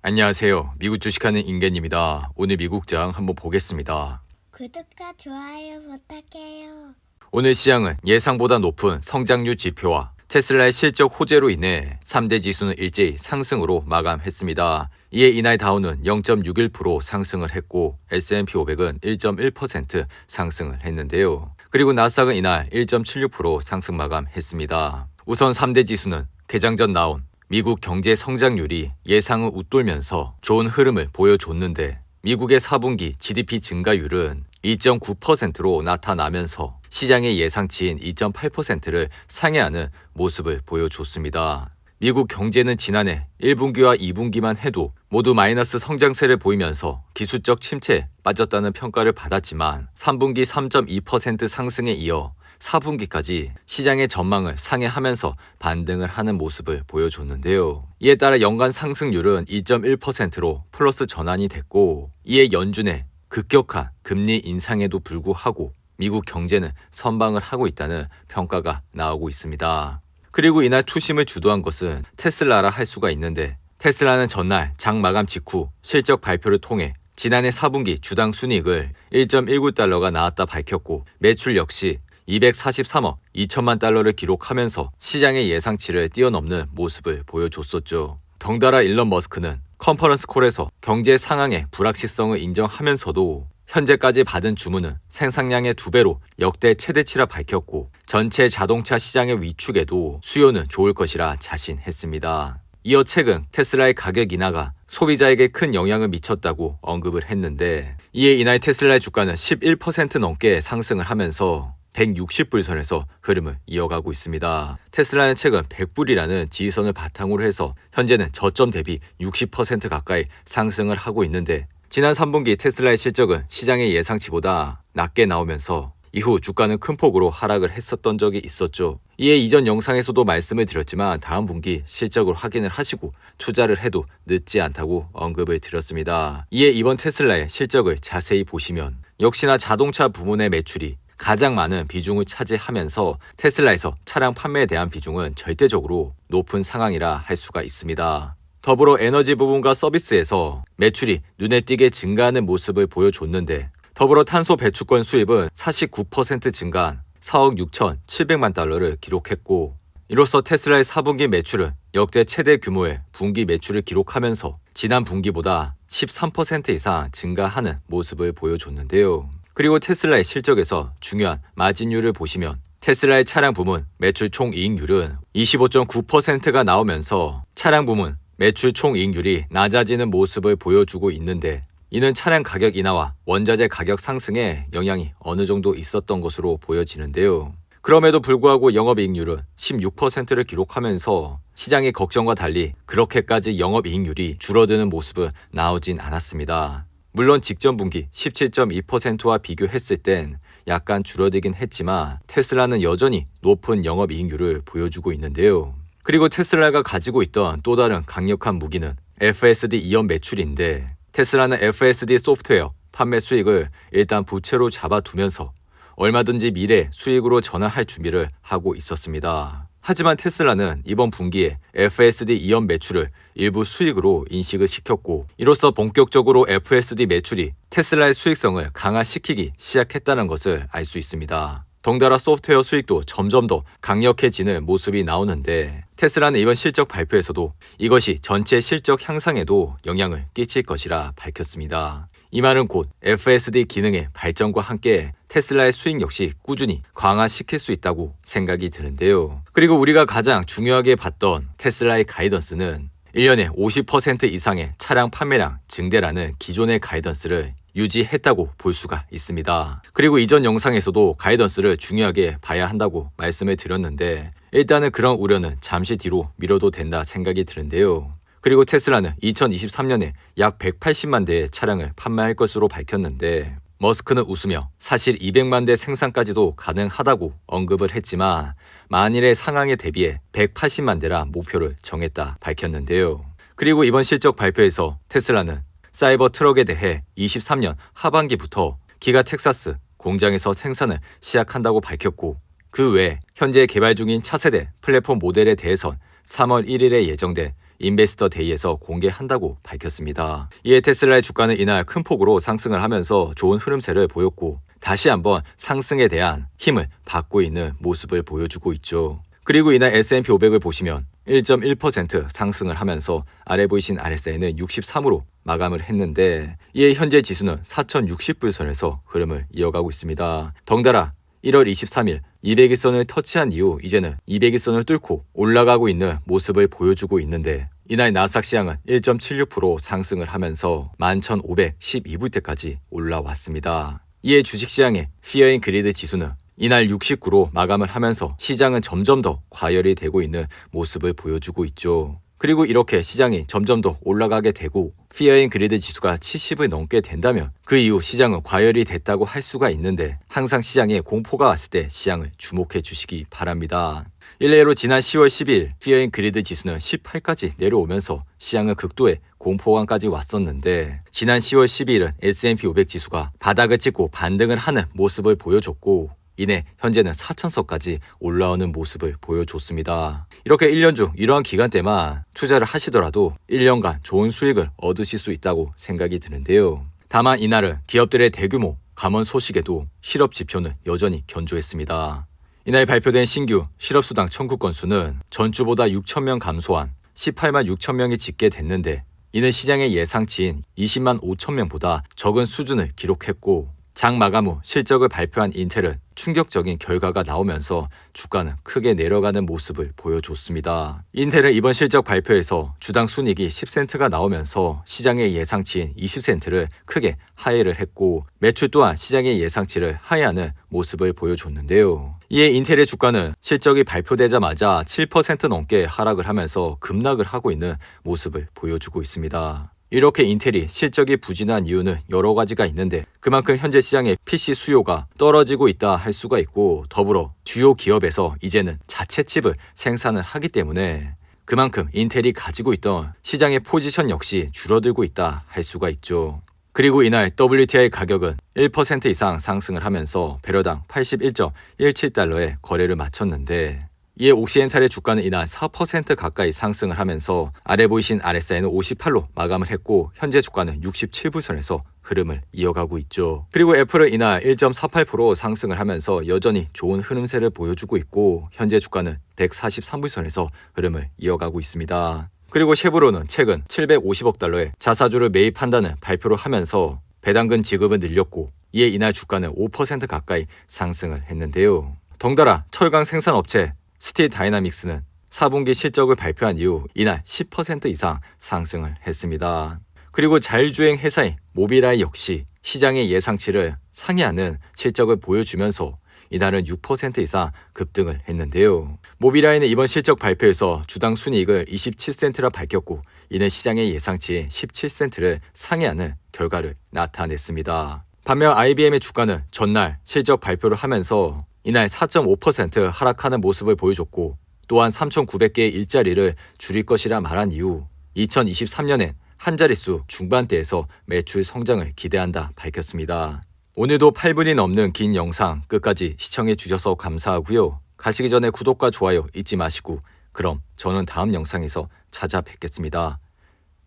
안녕하세요. 미국 주식하는 인겐입니다. 오늘 미국장 한번 보겠습니다. 구독과 좋아요 부탁해요. 오늘 시장은 예상보다 높은 성장률 지표와 테슬라의 실적 호재로 인해 3대 지수는 일제히 상승으로 마감했습니다. 이에 이날 다우는 0.61% 상승을 했고 S&P 500은 1.1% 상승을 했는데요. 그리고 나스닥은 이날 1.76% 상승 마감했습니다. 우선 3대 지수는 개장 전 나온 미국 경제 성장률이 예상을 웃돌면서 좋은 흐름을 보여줬는데 미국의 4분기 GDP 증가율은 2.9%로 나타나면서 시장의 예상치인 2.8%를 상회하는 모습을 보여줬습니다. 미국 경제는 지난해 1분기와 2분기만 해도 모두 마이너스 성장세를 보이면서 기술적 침체에 빠졌다는 평가를 받았지만 3분기 3.2% 상승에 이어 4분기까지 시장의 전망을 상회하면서 반등을 하는 모습을 보여줬는데요. 이에 따라 연간 상승률은 2.1%로 플러스 전환이 됐고 이에 연준의 급격한 금리 인상에도 불구하고 미국 경제는 선방을 하고 있다는 평가가 나오고 있습니다. 그리고 이날 투심을 주도한 것은 테슬라라 할 수가 있는데 테슬라는 전날 장 마감 직후 실적 발표를 통해 지난해 4분기 주당 순이익을 1.19달러가 나왔다 밝혔고 매출 역시 243억 2천만 달러를 기록하면서 시장의 예상치를 뛰어넘는 모습을 보여줬었죠. 덩달아 일론 머스크는 컨퍼런스 콜에서 경제 상황의 불확실성을 인정하면서도 현재까지 받은 주문은 생산량의 2배로 역대 최대치라 밝혔고 전체 자동차 시장의 위축에도 수요는 좋을 것이라 자신했습니다. 이어 최근 테슬라의 가격 인하가 소비자에게 큰 영향을 미쳤다고 언급을 했는데 이에 이날 테슬라의 주가는 11% 넘게 상승을 하면서 160불 선에서 흐름을 이어가고 있습니다. 테슬라는 최근 100불이라는 지지선을 바탕으로 해서 현재는 저점 대비 60% 가까이 상승을 하고 있는데 지난 3분기 테슬라의 실적은 시장의 예상치보다 낮게 나오면서 이후 주가는 큰 폭으로 하락을 했었던 적이 있었죠. 이에 이전 영상에서도 말씀을 드렸지만 다음 분기 실적을 확인을 하시고 투자를 해도 늦지 않다고 언급을 드렸습니다. 이에 이번 테슬라의 실적을 자세히 보시면 역시나 자동차 부문의 매출이 가장 많은 비중을 차지하면서 테슬라에서 차량 판매에 대한 비중은 절대적으로 높은 상황이라 할 수가 있습니다. 더불어 에너지 부분과 서비스에서 매출이 눈에 띄게 증가하는 모습을 보여줬는데 더불어 탄소 배출권 수입은 49% 증가한 4억 6,700만 달러를 기록했고 이로써 테슬라의 4분기 매출은 역대 최대 규모의 분기 매출을 기록하면서 지난 분기보다 13% 이상 증가하는 모습을 보여줬는데요. 그리고 테슬라의 실적에서 중요한 마진율을 보시면 테슬라의 차량 부문 매출 총이익률은 25.9%가 나오면서 차량 부문 매출 총이익률이 낮아지는 모습을 보여주고 있는데 이는 차량 가격 인하와 원자재 가격 상승에 영향이 어느 정도 있었던 것으로 보여지는데요. 그럼에도 불구하고 영업이익률은 16%를 기록하면서 시장의 걱정과 달리 그렇게까지 영업이익률이 줄어드는 모습은 나오진 않았습니다. 물론 직전 분기 17.2%와 비교했을 땐 약간 줄어들긴 했지만 테슬라는 여전히 높은 영업이익률을 보여주고 있는데요. 그리고 테슬라가 가지고 있던 또 다른 강력한 무기는 FSD 이연 매출인데 테슬라는 FSD 소프트웨어 판매 수익을 일단 부채로 잡아두면서 얼마든지 미래 수익으로 전환할 준비를 하고 있었습니다. 하지만 테슬라는 이번 분기에 FSD 이연 매출을 일부 수익으로 인식을 시켰고 이로써 본격적으로 FSD 매출이 테슬라의 수익성을 강화시키기 시작했다는 것을 알 수 있습니다. 덩달아 소프트웨어 수익도 점점 더 강력해지는 모습이 나오는데 테슬라는 이번 실적 발표에서도 이것이 전체 실적 향상에도 영향을 끼칠 것이라 밝혔습니다. 이 말은 곧 FSD 기능의 발전과 함께 테슬라의 수익 역시 꾸준히 강화시킬 수 있다고 생각이 드는데요. 그리고 우리가 가장 중요하게 봤던 테슬라의 가이던스는 1년에 50% 이상의 차량 판매량 증대라는 기존의 가이던스를 유지했다고 볼 수가 있습니다. 그리고 이전 영상에서도 가이던스를 중요하게 봐야 한다고 말씀을 드렸는데 일단은 그런 우려는 잠시 뒤로 미뤄도 된다 생각이 드는데요. 그리고 테슬라는 2023년에 약 180만 대의 차량을 판매할 것으로 밝혔는데 머스크는 웃으며 사실 200만 대 생산까지도 가능하다고 언급을 했지만 만일의 상황에 대비해 180만 대라 목표를 정했다 밝혔는데요. 그리고 이번 실적 발표에서 테슬라는 사이버 트럭에 대해 23년 하반기부터 기가 텍사스 공장에서 생산을 시작한다고 밝혔고 그 외 현재 개발 중인 차세대 플랫폼 모델에 대해선 3월 1일에 예정된 인베스터 데이에서 공개한다고 밝혔습니다. 이에 테슬라의 주가는 이날 큰 폭으로 상승을 하면서 좋은 흐름세를 보였고 다시 한번 상승에 대한 힘을 받고 있는 모습을 보여주고 있죠. 그리고 이날 S&P 500을 보시면 1.1% 상승을 하면서 아래 보이신 RSI는 63으로 마감을 했는데 이에 현재 지수는 4,060불 선에서 흐름을 이어가고 있습니다. 덩달아 1월 23일 200일선을 터치한 이후 이제는 200일선을 뚫고 올라가고 있는 모습을 보여주고 있는데 이날 나스닥 시장은 1.76% 상승을 하면서 11,512불대까지 올라왔습니다. 이에 주식시장의 Fear and Greed 지수는 이날 69로 마감을 하면서 시장은 점점 더 과열이 되고 있는 모습을 보여주고 있죠. 그리고 이렇게 시장이 점점 더 올라가게 되고 Fear and Greed 지수가 70을 넘게 된다면 그 이후 시장은 과열이 됐다고 할 수가 있는데 항상 시장에 공포가 왔을 때 시장을 주목해 주시기 바랍니다. 일례로 지난 10월 12일 Fear and Greed 지수는 18까지 내려오면서 시장은 극도의 공포감까지 왔었는데 지난 10월 12일은 S&P 500 지수가 바닥을 찍고 반등을 하는 모습을 보여줬고 이내 현재는 4천서까지 올라오는 모습을 보여줬습니다. 이렇게 1년 중 이러한 기간대만 투자를 하시더라도 1년간 좋은 수익을 얻으실 수 있다고 생각이 드는데요. 다만 이날은 기업들의 대규모 감원 소식에도 실업 지표는 여전히 견조했습니다. 이날 발표된 신규 실업수당 청구 건수는 전주보다 6,000명 감소한 18만 6천 명이 집계 됐는데 이는 시장의 예상치인 20만 5천 명보다 적은 수준을 기록했고 장 마감 후 실적을 발표한 인텔은 충격적인 결과가 나오면서 주가는 크게 내려가는 모습을 보여줬습니다. 인텔은 이번 실적 발표에서 주당 순이익이 10센트가 나오면서 시장의 예상치인 20센트를 크게 하회를 했고 매출 또한 시장의 예상치를 하회하는 모습을 보여줬는데요. 이에 인텔의 주가는 실적이 발표되자마자 7% 넘게 하락을 하면서 급락을 하고 있는 모습을 보여주고 있습니다. 이렇게 인텔이 실적이 부진한 이유는 여러 가지가 있는데 그만큼 현재 시장의 PC 수요가 떨어지고 있다 할 수가 있고 더불어 주요 기업에서 이제는 자체 칩을 생산을 하기 때문에 그만큼 인텔이 가지고 있던 시장의 포지션 역시 줄어들고 있다 할 수가 있죠. 그리고 이날 WTI 가격은 1% 이상 상승을 하면서 배럴당 81.17달러에 거래를 마쳤는데 이에 옥시엔탈의 주가는 이날 4% 가까이 상승을 하면서 아래 보이신 RSI는 58로 마감을 했고 현재 주가는 67불 선에서 흐름을 이어가고 있죠. 그리고 애플은 이날 1.48% 상승을 하면서 여전히 좋은 흐름세를 보여주고 있고 현재 주가는 143불 선에서 흐름을 이어가고 있습니다. 그리고 쉐보론은 최근 750억 달러의 자사주를 매입한다는 발표를 하면서 배당금 지급을 늘렸고 이에 이날 주가는 5% 가까이 상승을 했는데요. 덩달아 철강 생산업체 스틸 다이나믹스는 4분기 실적을 발표한 이후 이날 10% 이상 상승을 했습니다. 그리고 자율주행 회사인 모빌아이 역시 시장의 예상치를 상회하는 실적을 보여주면서 이날은 6% 이상 급등을 했는데요. 모빌아이는 이번 실적 발표에서 주당 순이익을 27센트라 밝혔고 이는 시장의 예상치 17센트를 상회하는 결과를 나타냈습니다. 반면 IBM의 주가는 전날 실적 발표를 하면서 이날 4.5% 하락하는 모습을 보여줬고 또한 3,900개의 일자리를 줄일 것이라 말한 이후 2023년엔 한 자릿수 중반대에서 매출 성장을 기대한다 밝혔습니다. 오늘도 8분이 넘는 긴 영상 끝까지 시청해 주셔서 감사하고요. 가시기 전에 구독과 좋아요 잊지 마시고 그럼 저는 다음 영상에서 찾아뵙겠습니다.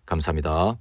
감사합니다.